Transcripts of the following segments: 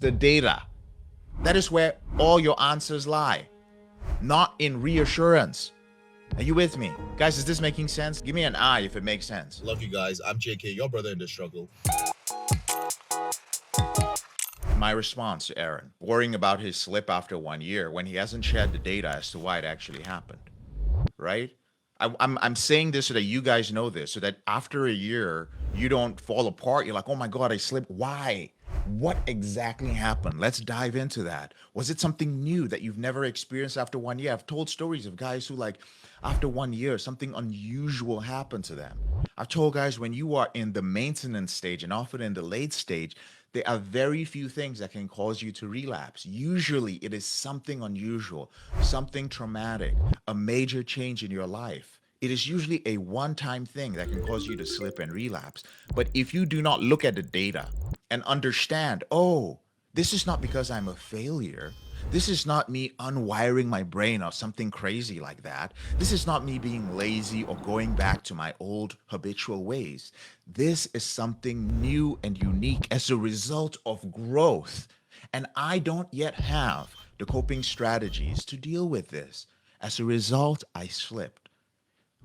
The data. That is where all your answers lie, not in reassurance. Are you with me? Guys, is this making sense? Give me an I if it makes sense. Love you guys. I'm JK, your brother in the struggle. My response to Aaron, worrying about his slip after 1 year when he hasn't shared the data as to why it actually happened, right? I'm saying this so that you guys know this, so that after a year, you don't fall apart. You're like, oh my God, I slipped. Why? What exactly happened? Let's dive into that. Was it something new that you've never experienced after 1 year? I've told stories of guys who, like, after 1 year, something unusual happened to them. I've told guys when you are in the maintenance stage and often in the late stage, there are very few things that can cause you to relapse. Usually, it is something unusual, something traumatic, a major change in your life. It is usually a one time thing that can cause you to slip and relapse. But if you do not look at the data and understand, oh, this is not because I'm a failure. This is not me unwiring my brain or something crazy like that. This is not me being lazy or going back to my old habitual ways. This is something new and unique as a result of growth. And I don't yet have the coping strategies to deal with this. As a result, I slipped.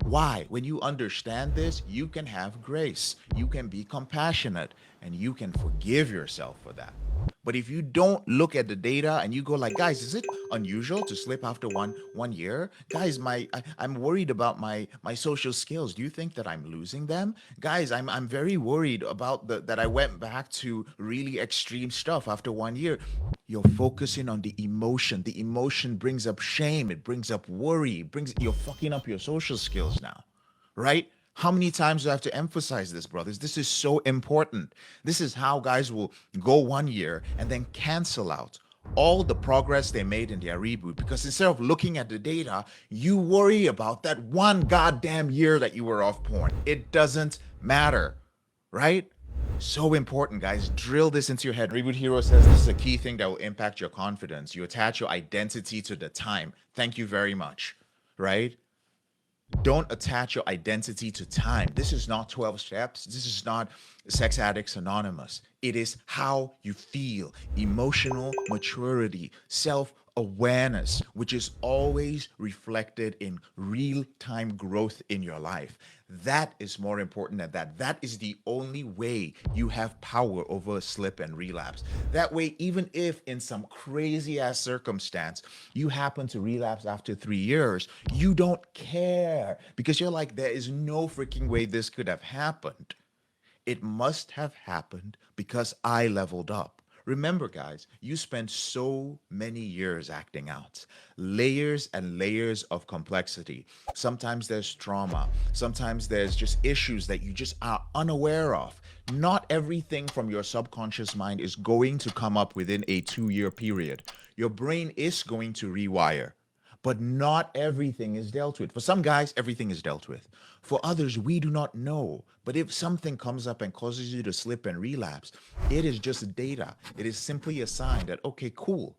Why? When you understand this, you can have grace, you can be compassionate, and you can forgive yourself for that. But if you don't look at the data and you go like, guys, is it unusual to slip after one year? Guys, I'm worried about my social skills. Do you think that I'm losing them? Guys, I'm very worried about the that I went back to really extreme stuff after 1 year. You're focusing on the emotion. The emotion brings up shame. It brings up worry. It brings you're fucking up your social skills now, right? How many times do I have to emphasize this, brothers? This is so important. This is how guys will go 1 year and then cancel out all the progress they made in their reboot because instead of looking at the data, you worry about that one goddamn year that you were off porn. It doesn't matter, right? So important, guys. Drill this into your head. Reboot Hero says this is a key thing that will impact your confidence. You attach your identity to the time. Thank you very much, right? Don't attach your identity to time. This is not 12 steps. This is not Sex Addicts Anonymous. It is how you feel, emotional maturity, self awareness, which is always reflected in real time growth in your life. That is more important than that. That is the only way you have power over a slip and relapse. That way, even if in some crazy ass circumstance you happen to relapse after 3 years, you don't care because you're like, there is no freaking way this could have happened. It must have happened because I leveled up. Remember, guys, you spent so many years acting out, layers and layers of complexity. Sometimes there's trauma, sometimes there's just issues that you just are unaware of. Not everything from your subconscious mind is going to come up within a 2 year period. Your brain is going to rewire, but not everything is dealt with. For some guys, everything is dealt with. For others, we do not know. But if something comes up and causes you to slip and relapse, it is just data. It is simply a sign that, okay, cool,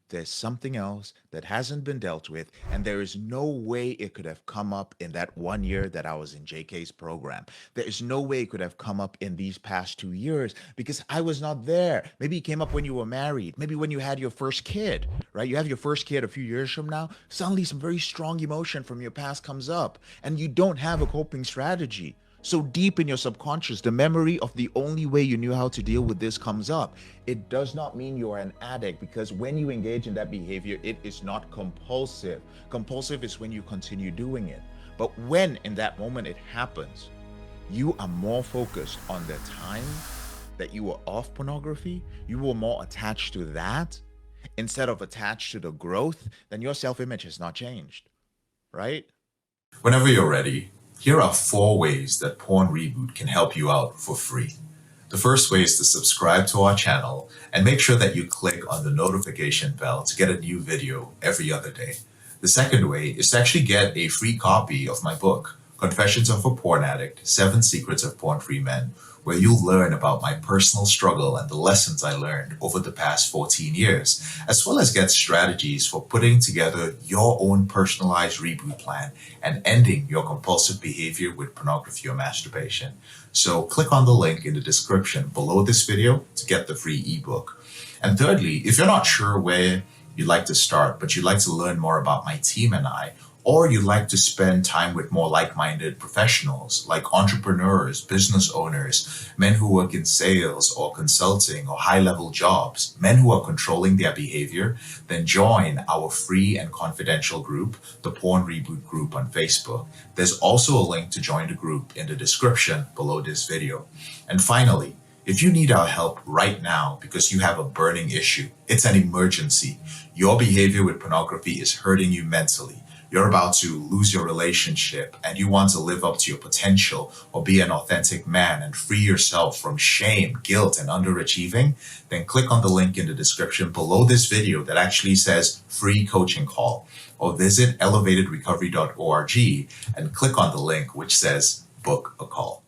there's something else that hasn't been dealt with, and there is no way it could have come up in that 1 year that I was in JK's program. There is no way it could have come up in these past 2 years because I was not there. Maybe it came up when you were married, maybe when you had your first kid, right? You have your first kid a few years from now, suddenly some very strong emotion from your past comes up, and you don't have a coping strategy. So deep in your subconscious, the memory of the only way you knew how to deal with this comes up. It does not mean you're an addict because when you engage in that behavior, it is not compulsive. Compulsive is when you continue doing it. But when in that moment it happens, you are more focused on the time that you were off pornography, you were more attached to that instead of attached to the growth, then your self-image has not changed, right? Whenever you're ready, here are 4 ways that Porn Reboot can help you out for free. The first way is to subscribe to our channel and make sure that you click on the notification bell to get a new video every other day. The second way is to actually get a free copy of my book, Confessions of a Porn Addict, 7 Secrets of Porn-Free Men, where you'll learn about my personal struggle and the lessons I learned over the past 14 years, as well as get strategies for putting together your own personalized reboot plan and ending your compulsive behavior with pornography or masturbation. So click on the link in the description below this video to get the free ebook. And thirdly, if you're not sure where you'd like to start, but you'd like to learn more about my team and I, or you'd like to spend time with more like-minded professionals like entrepreneurs, business owners, men who work in sales or consulting or high-level jobs, men who are controlling their behavior, then join our free and confidential group, the Porn Reboot group on Facebook. There's also a link to join the group in the description below this video. And finally, if you need our help right now because you have a burning issue, it's an emergency. Your behavior with pornography is hurting you mentally. You're about to lose your relationship and you want to live up to your potential or be an authentic man and free yourself from shame, guilt, and underachieving, then click on the link in the description below this video that actually says free coaching call, or visit elevatedrecovery.org and click on the link which says book a call.